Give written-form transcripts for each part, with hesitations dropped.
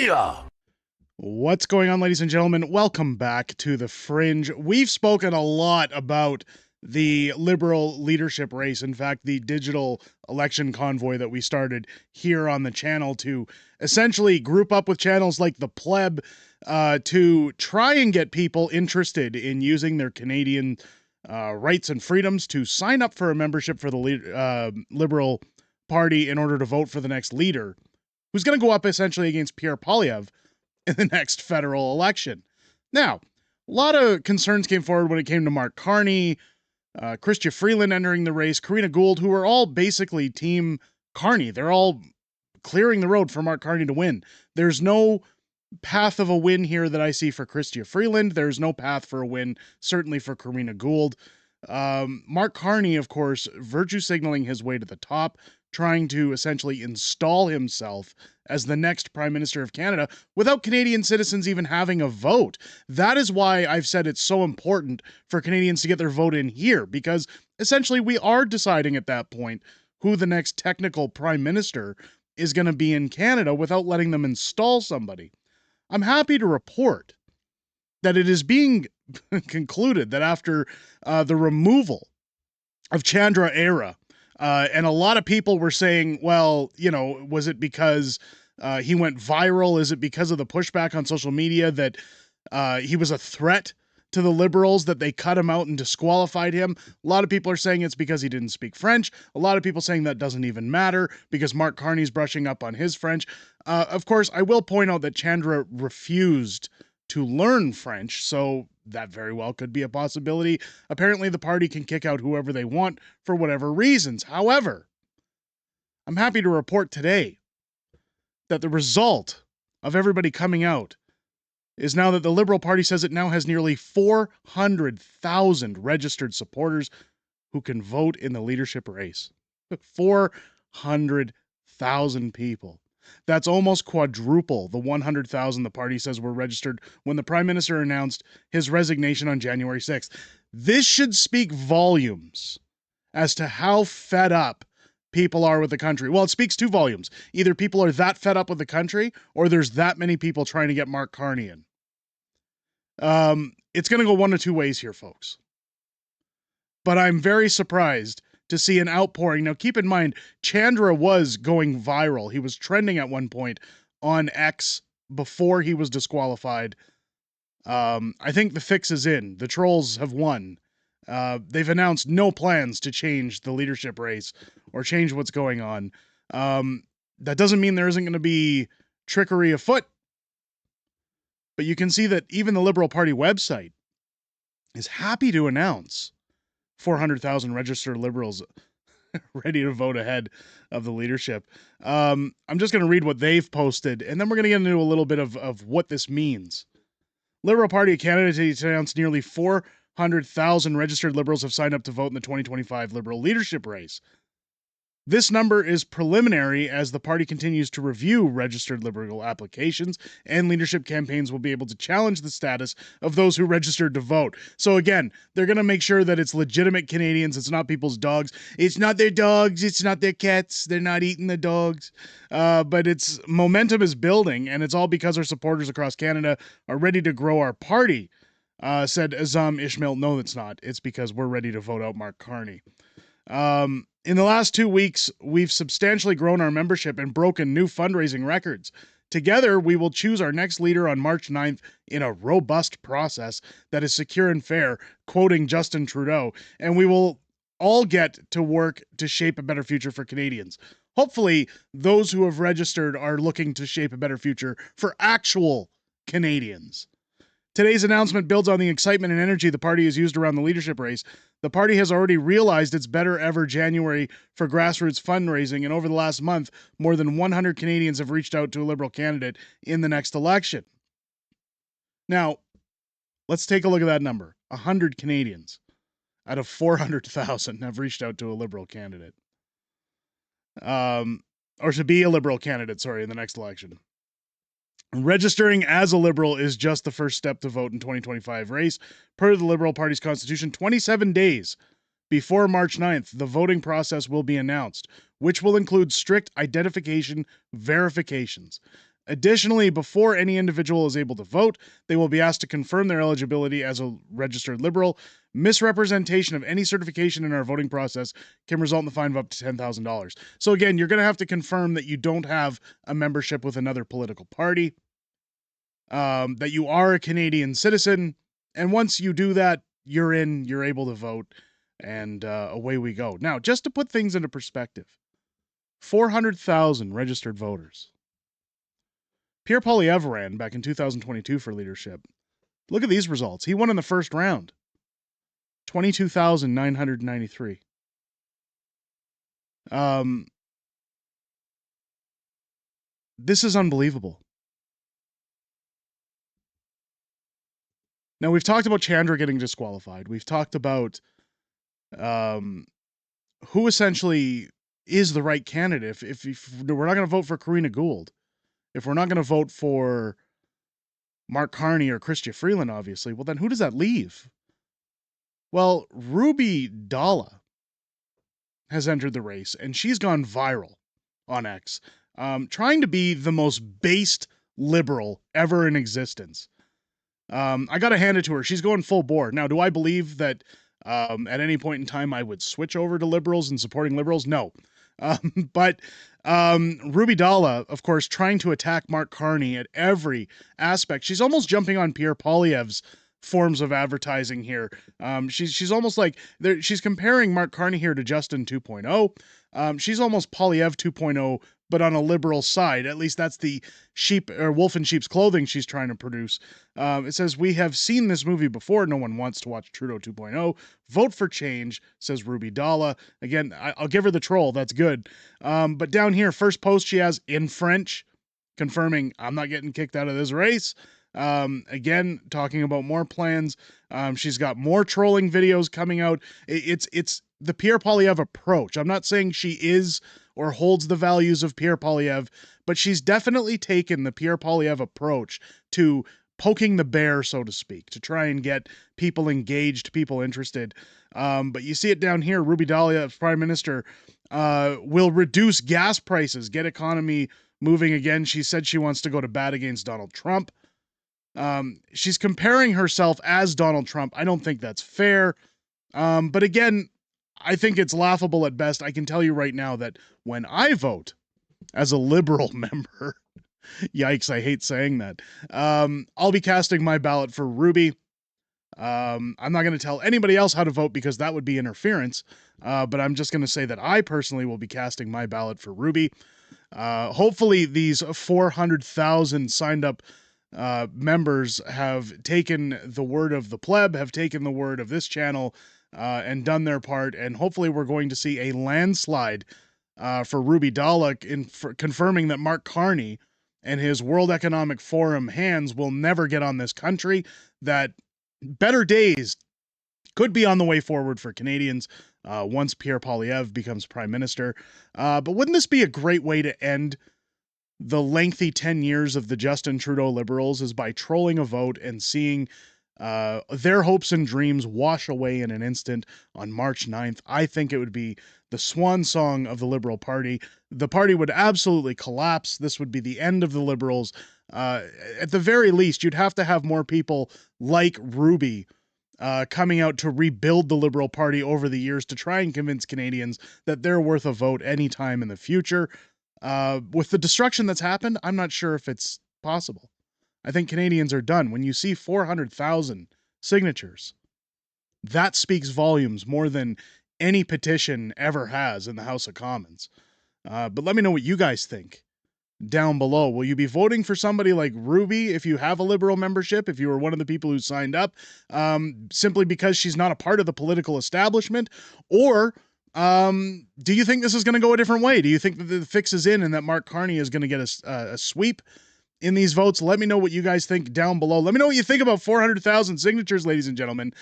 Yeah! What's going on, ladies and gentlemen? Welcome back to the Fringe. We've spoken a lot about the Liberal leadership race. In fact, the digital election convoy that we started here on the channel to essentially group up with channels like the Pleb to try and get people interested in using their Canadian rights and freedoms to sign up for a membership for the Liberal Party in order to vote for the next leader, who's going to go up essentially against Pierre Poilievre in the next federal election. Now, a lot of concerns came forward when it came to Mark Carney, Crystia Freeland entering the race, Karina Gould, who are all basically Team Carney. They're all clearing the road for Mark Carney to win. There's no path of a win here that I see for Crystia Freeland. There's no path for a win, certainly for Karina Gould. Mark Carney, of course, virtue signaling his way to the top, trying to essentially install himself as the next Prime Minister of Canada without Canadian citizens even having a vote. That is why I've said it's so important for Canadians to get their vote in here, because essentially we are deciding at that point who the next technical Prime Minister is going to be in Canada without letting them install somebody. I'm happy to report that it is being concluded that after the removal of Chandra Era, and a lot of people were saying, well, you know, was it because he went viral? Is it because of the pushback on social media that he was a threat to the Liberals, that they cut him out and disqualified him? A lot of people are saying it's because he didn't speak French. A lot of people saying that doesn't even matter because Mark Carney's brushing up on his French. Of course, I will point out that Chandra refused to learn French, so that very well could be a possibility. Apparently, the party can kick out whoever they want for whatever reasons. However, I'm happy to report today that the result of everybody coming out is now that the Liberal Party says it now has nearly 400,000 registered supporters who can vote in the leadership race. 400,000 people. That's almost quadruple the 100,000 the party says were registered when the Prime Minister announced his resignation on January 6th. This should speak volumes as to how fed up people are with the country. Well, it speaks two volumes. Either people are that fed up with the country, or there's that many people trying to get Mark Carney in. It's going to go one of two ways here, folks. But I'm very surprised to see an outpouring. Now, keep in mind, Chandra was going viral. He was trending at one point on X before he was disqualified. I think the fix is in. The trolls have won. They've announced no plans to change the leadership race or change what's going on. That doesn't mean there isn't going to be trickery afoot. But you can see that even the Liberal Party website is happy to announce 400,000 registered Liberals ready to vote ahead of the leadership. I'm just going to read what they've posted, and then we're going to get into a little bit of what this means. Liberal Party candidates announced nearly 400,000 registered Liberals have signed up to vote in the 2025 Liberal leadership race. This number is preliminary as the party continues to review registered Liberal applications, and leadership campaigns will be able to challenge the status of those who registered to vote. So again, they're going to make sure that it's legitimate Canadians. It's not people's dogs. It's not their dogs. It's not their cats. They're not eating the dogs. But its momentum is building, and it's all because our supporters across Canada are ready to grow our party, said Azam Ishmael. No, it's not. It's because we're ready to vote out Mark Carney. In the last 2 weeks, we've substantially grown our membership and broken new fundraising records. Together, we will choose our next leader on March 9th in a robust process that is secure and fair, quoting Justin Trudeau, and we will all get to work to shape a better future for Canadians. Hopefully, those who have registered are looking to shape a better future for actual Canadians. Today's announcement builds on the excitement and energy the party has used around the leadership race. The party has already realized its better ever January for grassroots fundraising, and over the last month, more than 100 Canadians have reached out to a Liberal candidate in the next election. Now, let's take a look at that number. 100 Canadians out of 400,000 have reached out to a Liberal candidate. Or to be a Liberal candidate, in the next election. Registering as a Liberal is just the first step to vote in 2025 race. Per the Liberal Party's constitution, 27 days before March 9th, the voting process will be announced, which will include strict identification verifications. Additionally, before any individual is able to vote, they will be asked to confirm their eligibility as a registered Liberal. Misrepresentation of any certification in our voting process can result in the fine of up to $10,000. So again, you're going to have to confirm that you don't have a membership with another political party, that you are a Canadian citizen, and once you do that, you're in, you're able to vote, and away we go. Now, just to put things into perspective, 400,000 registered voters. Pierre Poilievre ran back in 2022 for leadership. Look at these results. He won in the first round. 22,993. This is unbelievable. Now, we've talked about Chandra getting disqualified. We've talked about who essentially is the right candidate. If we're not going to vote for Karina Gould, if we're not going to vote for Mark Carney or Crystia Freeland, obviously, well, then who does that leave? Well, Ruby Dhalla has entered the race, and she's gone viral on X, trying to be the most based liberal ever in existence. I got to hand it to her. She's going full bore. Now, do I believe that at any point in time I would switch over to liberals and supporting liberals? No. But Ruby Dhalla, of course, trying to attack Mark Carney at every aspect. She's almost jumping on Pierre Poilievre's forms of advertising here. She's almost like she's comparing Mark Carney here to Justin 2.0. She's almost Poilievre 2.0, but on a liberal side. At least that's the sheep or wolf in sheep's clothing she's trying to produce. It says, "We have seen this movie before. No one wants to watch Trudeau 2.0. Vote for change," says Ruby Dhalla. Again, I'll give her the troll. That's good. But down here, first post she has in French, confirming I'm not getting kicked out of this race. Again, talking about more plans. She's got more trolling videos coming out. It's the Pierre Poilievre approach. I'm not saying she is or holds the values of Pierre Poilievre, but she's definitely taken the Pierre Poilievre approach to poking the bear, so to speak, to try and get people engaged, people interested. But you see it down here. Ruby Dhalla, Prime Minister, will reduce gas prices, get economy moving again. She said she wants to go to bat against Donald Trump. She's comparing herself as Donald Trump. I don't think that's fair. But again, I think it's laughable at best. I can tell you right now that when I vote as a liberal member, yikes, I hate saying that, I'll be casting my ballot for Ruby. I'm not going to tell anybody else how to vote because that would be interference. But I'm just going to say that I personally will be casting my ballot for Ruby. Hopefully these 400,000 signed up members have taken the word of the pleb, have taken the word of this channel, and done their part. And hopefully we're going to see a landslide for Ruby Dhalla in confirming that Mark Carney and his World Economic Forum hands will never get on this country, that better days could be on the way forward for Canadians once Pierre Poilievre becomes Prime Minister. But wouldn't this be a great way to end the lengthy 10 years of the Justin Trudeau Liberals, is by trolling a vote and seeing their hopes and dreams wash away in an instant on March 9th. I think it would be the swan song of the Liberal Party. The party would absolutely collapse. This would be the end of the Liberals. At the very least, you'd have to have more people like Ruby coming out to rebuild the Liberal Party over the years to try and convince Canadians that they're worth a vote anytime in the future. With the destruction that's happened, I'm not sure if it's possible. I think Canadians are done. When you see 400,000 signatures, that speaks volumes more than any petition ever has in the House of Commons. But let me know what you guys think down below. Will you be voting for somebody like Ruby if you have a Liberal membership, if you were one of the people who signed up, simply because she's not a part of the political establishment? Or do you think this is going to go a different way? Do you think that the fix is in and that Mark Carney is going to get a sweep in these votes? Let me know what you guys think down below. Let me know what you think about 400,000 signatures, ladies and gentlemen.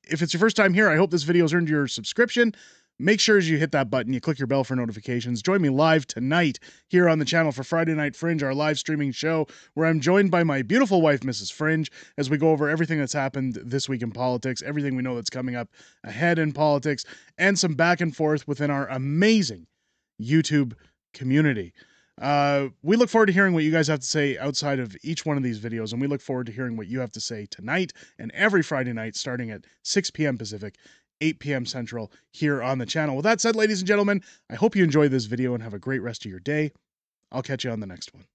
If it's your first time here, I hope this video has earned your subscription. Make sure as you hit that button, you click your bell for notifications. Join me live tonight here on the channel for Friday Night Fringe, our live streaming show, where I'm joined by my beautiful wife, Mrs. Fringe, as we go over everything that's happened this week in politics, everything we know that's coming up ahead in politics, and some back and forth within our amazing YouTube community. We look forward to hearing what you guys have to say outside of each one of these videos, and we look forward to hearing what you have to say tonight and every Friday night starting at 6 p.m. Pacific, 8 p.m. Central here on the channel. With that said, ladies and gentlemen, I hope you enjoyed this video and have a great rest of your day. I'll catch you on the next one.